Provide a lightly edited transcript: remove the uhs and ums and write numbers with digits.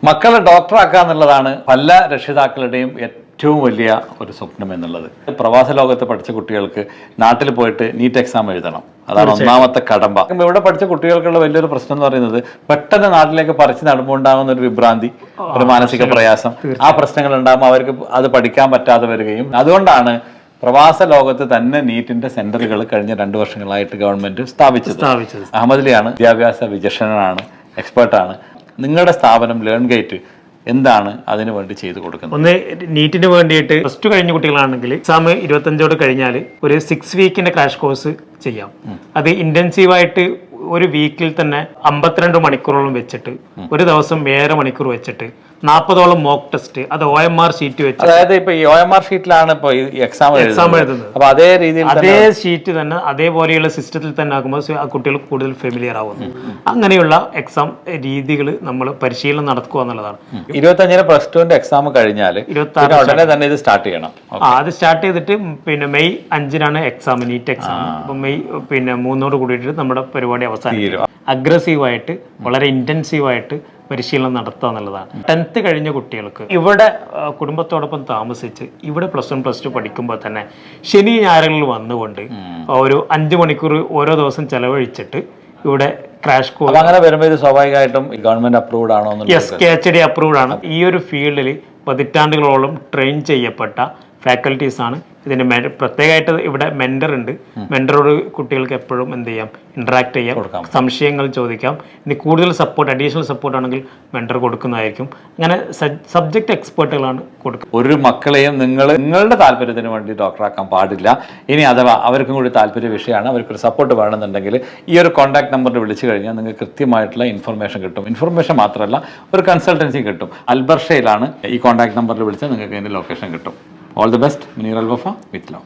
മക്കളെ ഡോക്ടറാക്കുക എന്നുള്ളതാണ് പല രക്ഷിതാക്കളുടെയും ഏറ്റവും വലിയ ഒരു സ്വപ്നം എന്നുള്ളത്. പ്രവാസ ലോകത്ത് പഠിച്ച കുട്ടികൾക്ക് നാട്ടിൽ പോയിട്ട് നീറ്റ് എക്സാം എഴുതണം, അതാണ് ഒന്നാമത്തെ കടമ്പ. ഇവിടെ പഠിച്ച കുട്ടികൾക്കുള്ള വലിയൊരു പ്രശ്നം എന്ന് പറയുന്നത് പെട്ടെന്ന് നാട്ടിലേക്ക് പറിച്ച് നടുമ്പോൾ ഉണ്ടാകുന്ന ഒരു വിഭ്രാന്തി, ഒരു മാനസിക പ്രയാസം, ആ പ്രശ്നങ്ങൾ ഉണ്ടാകുമ്പോൾ അവർക്ക് അത് പഠിക്കാൻ പറ്റാതെ വരികയും, അതുകൊണ്ടാണ് പ്രവാസ ലോകത്ത് തന്നെ നീറ്റിന്റെ സെന്ററുകൾ കഴിഞ്ഞ 2 വർഷങ്ങളായിട്ട് ഗവൺമെന്റ് സ്ഥാപിച്ചത്. അഹമ്മദിലെയാണ് വിദ്യാഭ്യാസ വിചക്ഷണനാണ്, എക്സ്പേർട്ടാണ്. നിങ്ങളുടെ സ്ഥാപനം ലേൺ ഗേറ്റ് എന്താണ് അതിനു വേണ്ടി ചെയ്തു കൊടുക്കുന്നത്? ഒന്ന്, നീറ്റിന് വേണ്ടിയിട്ട് +2 കഴിഞ്ഞ കുട്ടികളാണെങ്കിൽ എക്സാം 25 കഴിഞ്ഞാൽ ഒരു 6 വീക്കിന്റെ ക്രാഷ് കോഴ്സ് ചെയ്യാം. അത് ഇന്റൻസീവായിട്ട് ഒരു വീക്കിൽ തന്നെ 52 മണിക്കൂറോളം വെച്ചിട്ട് ഒരു ദിവസം 7 മണിക്കൂർ വെച്ചിട്ട് 40ഓളം മോക്ക് ടെസ്റ്റ്, അത് OMR ഷീറ്റ് വെച്ച്, അതായത് ഇപ്പൊ ഈ OMR ഷീറ്റിലാണ് ഇപ്പൊ എക്സാം എഴുതുന്നത്. അപ്പൊ അതേ രീതിയിൽ അതേ ഷീറ്റ് തന്നെ അതേപോലെയുള്ള സിസ്റ്റത്തിൽ തന്നെ ആകുമ്പോൾ ആ കുട്ടികൾക്ക് കൂടുതൽ ഫെമിലിയർ ആവുന്നു. അങ്ങനെയുള്ള എക്സാം രീതികൾ നമ്മൾ പരിശീലനം നടക്കുക എന്നുള്ളതാണ്. 25-ന് +2ന്റെ എക്സാം കഴിഞ്ഞാൽ 26 ഉടനെ തന്നെ ഇത് സ്റ്റാർട്ട് ചെയ്യണം. അത് സ്റ്റാർട്ട് ചെയ്തിട്ട് പിന്നെ മെയ് 5-നാണ് എക്സാം, നീറ്റ് എക്സാം. അപ്പൊ മെയ് 3 കൂടിയിട്ട് നമ്മുടെ പരിപാടി അവസാനിക്കും. അഗ്രസീവായിട്ട് വളരെ ഇന്റൻസീവായിട്ട് പരിശീലനം നടത്തുക എന്നുള്ളതാണ്. 10th കഴിഞ്ഞ കുട്ടികൾക്ക് ഇവിടെ കുടുംബത്തോടൊപ്പം താമസിച്ച് ഇവിടെ +1 +2 പഠിക്കുമ്പോൾ തന്നെ ശനി ഞായറുകളിൽ വന്നുകൊണ്ട് ഒരു 5 മണിക്കൂർ ഓരോ ദിവസം ചെലവഴിച്ചിട്ട് ഇവിടെ ക്രാഷ് കോഴ്സ്. അങ്ങനെ വരുമ്പോൾ ഇത് സ്വാഭാവികമായിട്ടും ഗവൺമെന്റ് അപ്രൂവ്ഡ് ആണോ? യെസ്, KHD അപ്രൂവ്ഡ് ആണ്. ഈ ഒരു ഫീൽഡിൽ പതിറ്റാണ്ടുകളോളം ട്രെയിൻ ചെയ്യപ്പെട്ട ഫാക്കൽറ്റീസ് ആണ്. ഇതിന് പ്രത്യേകമായിട്ട് ഇവിടെ മെന്റർ ഉണ്ട്. മെന്ററോട് കുട്ടികൾക്ക് എപ്പോഴും എന്ത് ചെയ്യാം, ഇന്ററാക്ട് ചെയ്യാം, സംശയങ്ങൾ ചോദിക്കാം. ഇനി കൂടുതൽ സപ്പോർട്ട്, അഡീഷണൽ സപ്പോർട്ട് ആണെങ്കിൽ മെന്റർ കൊടുക്കുന്നതായിരിക്കും. അങ്ങനെ സബ്ജക്ട് എക്സ്പേർട്ടുകളാണ് കൊടുക്കുക. ഒരു മക്കളെയും നിങ്ങളുടെ താല്പര്യത്തിന് വേണ്ടി ഡോക്ടറാക്കാൻ പാടില്ല. ഇനി അഥവാ അവർക്കും കൂടി താല്പര്യ വിഷയമാണ്, അവർക്കൊരു സപ്പോർട്ട് വേണമെന്നുണ്ടെങ്കിൽ ഈ ഒരു കോൺടാക്ട് നമ്പറിൽ വിളിച്ചു കഴിഞ്ഞാൽ നിങ്ങൾക്ക് കൃത്യമായിട്ടുള്ള ഇൻഫർമേഷൻ കിട്ടും. ഇൻഫർമേഷൻ മാത്രമല്ല, ഒരു കൺസൾട്ടൻസി കിട്ടും. അൽബർഷയിലാണ്. ഈ കോൺടാക്ട് നമ്പറിൽ വിളിച്ചാൽ നിങ്ങൾക്ക് അതിൻ്റെ ലൊക്കേഷൻ കിട്ടും. All the best, Munir Al Wafa with love.